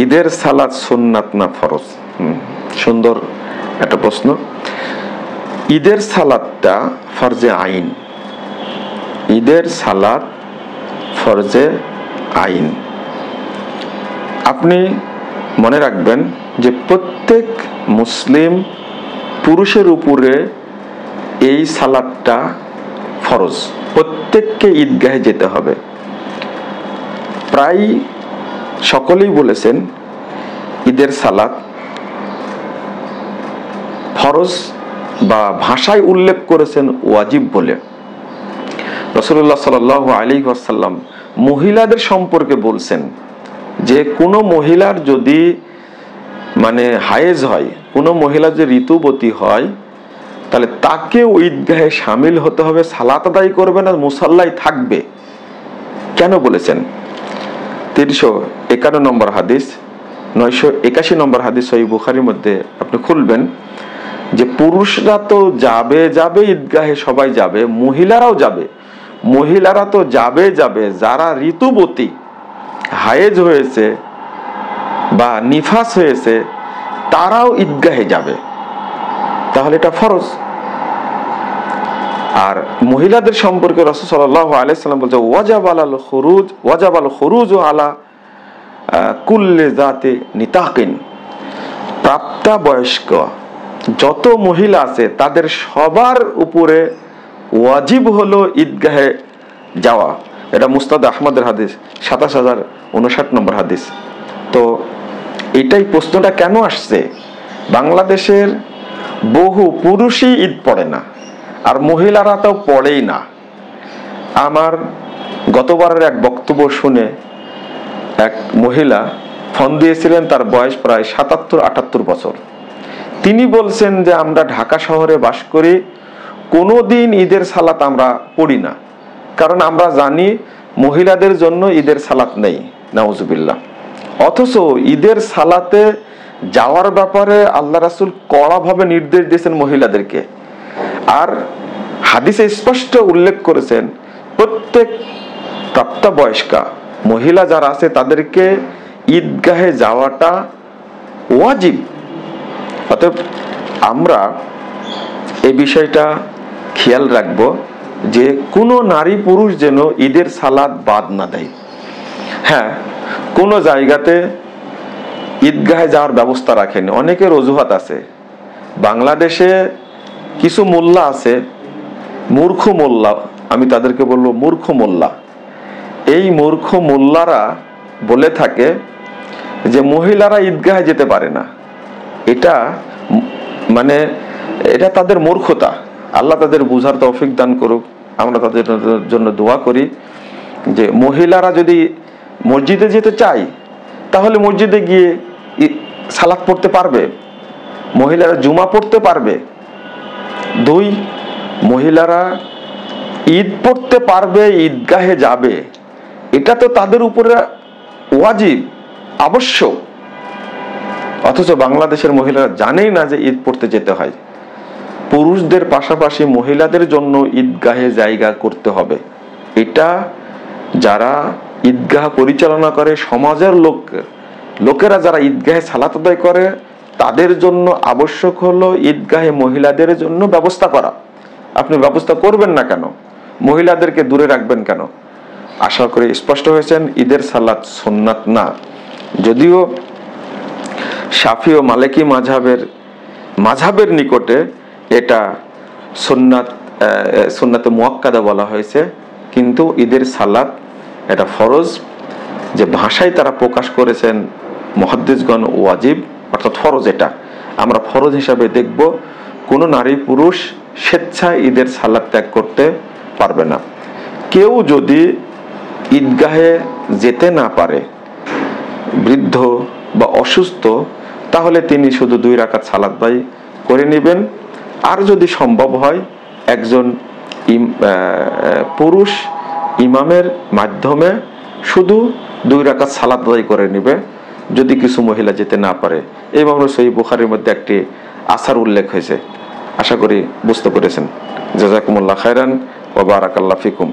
ঈদের সালাত সুন্নাত না ফরজ? সুন্দর একটা প্রশ্ন। ঈদের সালাতটা ফরজে আইন, ঈদের সালাত ফরজে আইন। আপনি মনে রাখবেন যে প্রত্যেক মুসলিম পুরুষের উপরে এই সালাতটা ফরজ, প্রত্যেককে ঈদগাহে যেতে হবে। প্রায় সকলেই বলেছেন ঈদের সালাত ফরজ, বা ভাষায় উল্লেখ করেছেন ওয়াজিব বলে। রাসূলুল্লাহ সাল্লাল্লাহু আলাইহি ওয়াসাল্লাম মহিলাদের সম্পর্কে বলছেন যে কোনো মহিলার যদি হায়েজ হয়, কোনো মহিলা যে ঋতুবতী হয়, তাহলে তাকে ঈদগাহে শামিল হতে হবে, সালাত আদায় করবে না, মুসাল্লায় থাকবে। কেন বলেছেন? 351 নম্বর হাদিস, 981 নম্বর হাদিস সহিহ বুখারীর মধ্যে আপনি খুলবেন যে পুরুষরা তো যাবে ঈদগাহে, সবাই যাবে, মহিলারাও যাবে। মহিলারা তো যাবে যারা ঋতুবতী, হায়েজ হয়েছে বা নিফাস হয়েছে, তারাও ঈদগাহে যাবে। তাহলে এটা ফরজ। আর মহিলাদের সম্পর্কে রাসূল সাল্লাল্লাহু আলাইহি ওয়াসাল্লাম বলছে ওয়াজাবাল খুরুজ আলা কুল্লি যাতি নিতাকিন। প্রাপ্তবয়স্ক যত মহিলা আছে তাদের সবার উপরে ওয়াজিব হলো ঈদগাহে যাওয়া। এটা মুসনাদ আহমদের হাদিস, 27059 নম্বর হাদিস। তো এটাই প্রশ্নটা কেন আসছে, বাংলাদেশের বহু পুরুষই ঈদ পড়ে না, আর মহিলারা তো পড়েই না। আমার গতবারের এক বক্তব্য শুনে এক মহিলা ফোন দিয়েছিলেন, তার বয়স প্রায় 77-78 বছর। তিনি বলছেন যে আমরা ঢাকা শহরে বাস করি, কোনোদিন ঈদের সালাত আমরা পড়ি না, কারণ আমরা জানি মহিলাদের জন্য ঈদের সালাত নেই, নাউজুবিল্লাহ। অথচ ঈদের সালাতে যাওয়ার ব্যাপারে আল্লাহ রাসূল কড়াভাবে নির্দেশ দিয়েছেন মহিলাদেরকে। আর হাদিসে স্পষ্ট উল্লেখ করেছেন প্রত্যেক প্রাপ্তবয়স্কা মহিলা যারা আছে তাদেরকে ঈদগাহে যাওয়াটা ওয়াজিব। অতএব আমরা এই বিষয়টা খেয়াল রাখবো যে কোনো নারী পুরুষ যেন ঈদের সালাত বাদ না দেয়। হ্যাঁ, কোনো জায়গাতে ঈদগাহে যাওয়ার ব্যবস্থা রাখেনি, অনেকের অজুহাত আছে। বাংলাদেশে কিছু মোল্লা আছে, মূর্খ মোল্লা, আমি তাদেরকে বলবো মূর্খ মোল্লা। এই মূর্খ মোল্লারা বলে থাকে যে মহিলারা ঈদগাহে যেতে পারে না। এটা এটা তাদের মূর্খতা। আল্লাহ তাদের বুঝার তৌফিক দান করুক। আমরা তাদের জন্য দোয়া করি যে মহিলারা যদি মসজিদে যেতে চায় তাহলে মসজিদে গিয়ে সালাত পড়তে পারবে, মহিলারা জুমা পড়তে পারবে। 2, মহিলারা ঈদ পড়তে পারবে, ঈদগাহে যাবে, এটা তো তাদের উপরে ওয়াজিব, আবশ্যক। অথচ বাংলাদেশের মহিলারা জানেই না যে ঈদ পড়তে যেতে হয়। পুরুষদের পাশাপাশি মহিলাদের জন্য ঈদগাহে জায়গা করতে হবে। এটা যারা ঈদগাহ পরিচালনা করে, সমাজের লোকেরা যারা ঈদগাহে সালাত আদায় করে, তাদের জন্য আবশ্যক হলো ঈদগাহে মহিলাদের জন্য ব্যবস্থা করা। আপনি ব্যবস্থা করবেন না কেন? মহিলাদেরকে দূরে রাখবেন কেন? আশা করি স্পষ্ট হয়েছেন, ঈদের সালাত সুন্নাত না। যদিও শাফি ও মালিকি মাযহাবের নিকটে এটা সুন্নাতে মুআক্কাদা বলা হয়েছে, কিন্তু ঈদের সালাত এটা ফরজ। যে ভাষায় তারা প্রকাশ করেছেন মুহাদ্দিসগণ ওয়াজিব, অর্থাৎ ফরজ, এটা আমরা ফরজ হিসাবে দেখব। কোনো নারী পুরুষ স্বেচ্ছায় ঈদের সালাত ত্যাগ করতে পারবে না। কেউ যদি ঈদগাহে যেতে না পারে, বৃদ্ধ বা অসুস্থ, তাহলে তিনি শুধু 2 রাকাত সালাত আদায় করে নেবেন। আর যদি সম্ভব হয় একজন পুরুষ ইমামের মাধ্যমে শুধু 2 রাকাত সালাত আদায় করে নেবে, যদি কিছু মহিলা যেতে না পারে। এইভাবে সহিহ বুখারীর মধ্যে একটি আসার উল্লেখ হয়েছে। আশা করি বুঝতে পেরেছেন। জাযাকুমুল্লাহ খায়রান ওয়া বারাকাল্লাহু ফিকুম।